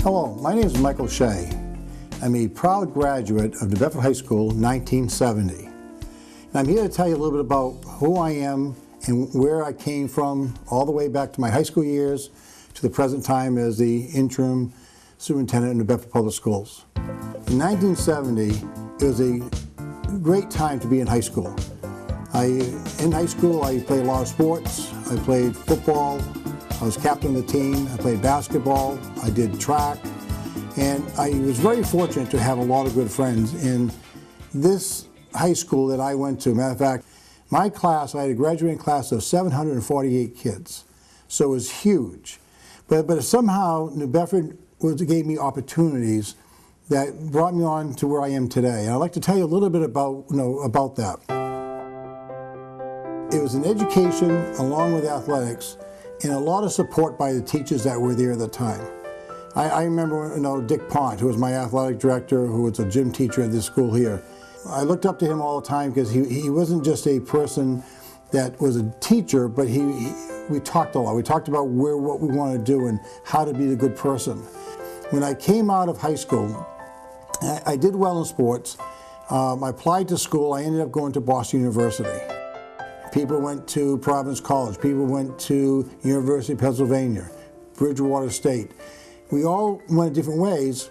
Hello, my name is Michael Shea. I'm a proud graduate of New Bedford High School in 1970. And I'm here to tell you a little bit about who I am and where I came from all the way back to my high school years to the present time as the interim superintendent of New Bedford Public Schools. In 1970, it was a great time to be in high school. In high school, I played a lot of sports. I played football. I was captain of the team. I played basketball. I did track. And I was very fortunate to have a lot of good friends in this high school that I went to. Matter of fact, my class, I had a graduating class of 748 kids. So it was huge. But somehow New Bedford gave me opportunities that brought me on to where I am today. And I'd like to tell you a little bit about that. It was an education along with athletics and a lot of support by the teachers that were there at the time. I remember Dick Pont, who was my athletic director, who was a gym teacher at this school here. I looked up to him all the time because he wasn't just a person that was a teacher, but we talked a lot. We talked about what we wanted to do and how to be a good person. When I came out of high school, I did well in sports. I applied to school. I ended up going to Boston University. People went to Providence College. People went to University of Pennsylvania, Bridgewater State. We all went different ways,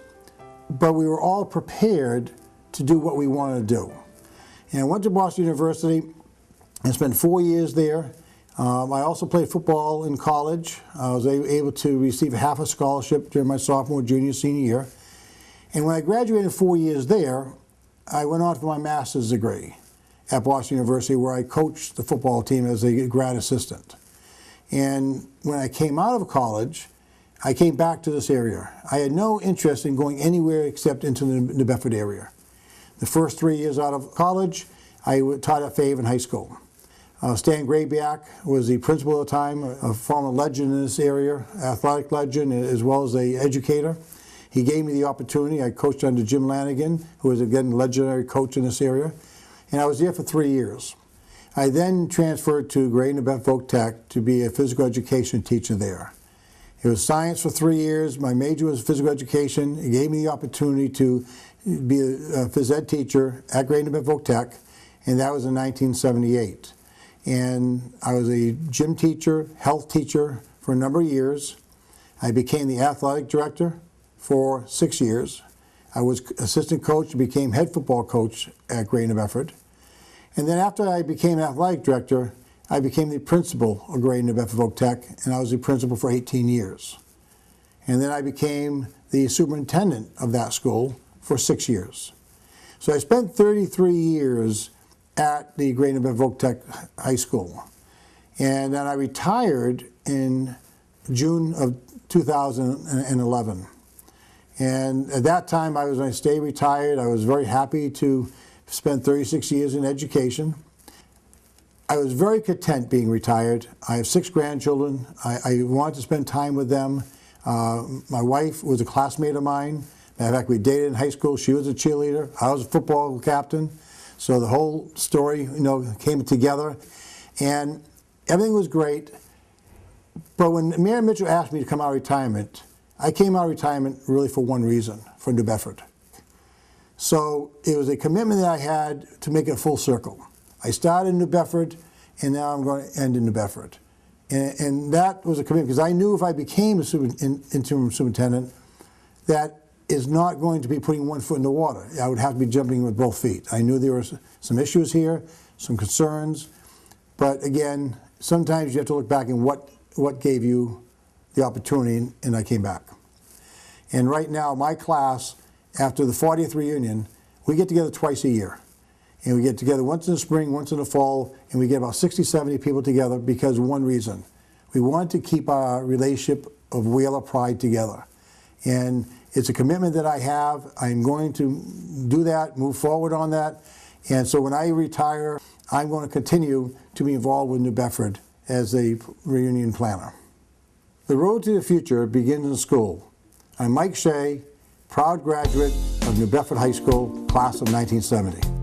but we were all prepared to do what we wanted to do. And I went to Boston University and spent 4 years there. I also played football in college. I was able to receive half a scholarship during my sophomore, junior, senior year. And when I graduated 4 years there, I went on for my master's degree at Boston University, where I coached the football team as a grad assistant. And when I came out of college, I came back to this area. I had no interest in going anywhere except into the New Bedford area. The first 3 years out of college, I taught at Fayetteville High School. Stan Grabiak was the principal at the time, a former legend in this area, athletic legend, as well as an educator. He gave me the opportunity. I coached under Jim Lanigan, who was, again, a legendary coach in this area. And I was there for 3 years. I then transferred to Grad New Bedford Tech to be a physical education teacher there. It was science for 3 years. My major was physical education. It gave me the opportunity to be a phys ed teacher at Grad New Bedford Tech, and that was in 1978. And I was a gym teacher, health teacher for a number of years. I became the athletic director for 6 years. I was assistant coach and became head football coach at Grad New Bedford. And then after I became athletic director, I became the principal of Grad New Bedford Tech, and I was the principal for 18 years. And then I became the superintendent of that school for 6 years. So I spent 33 years at the Grad New Bedford Tech High School. And then I retired in June of 2011. And at that time, when I stayed retired, I was very happy to spend 36 years in education. I was very content being retired. I have 6 grandchildren. I wanted to spend time with them. My wife was a classmate of mine. Matter of fact, we dated in high school. She was a cheerleader. I was a football captain. So the whole story, came together. And everything was great. But when Mayor Mitchell asked me to come out of retirement, I came out of retirement really for one reason, for New Bedford. So it was a commitment that I had to make it a full circle. I started in New Bedford, and now I'm going to end in New Bedford. And that was a commitment, because I knew if I became an interim superintendent, that is not going to be putting one foot in the water. I would have to be jumping with both feet. I knew there were some issues here, some concerns, but again, sometimes you have to look back and what gave you the opportunity, and I came back. And right now, my class, after the 40th reunion, we get together twice a year. And we get together once in the spring, once in the fall, and we get about 60, 70 people together because of one reason. We want to keep our relationship of Wheeler pride together. And it's a commitment that I have. I'm going to do that, move forward on that. And so when I retire, I'm going to continue to be involved with New Bedford as a reunion planner. The road to the future begins in school. I'm Mike Shea, proud graduate of New Bedford High School, class of 1970.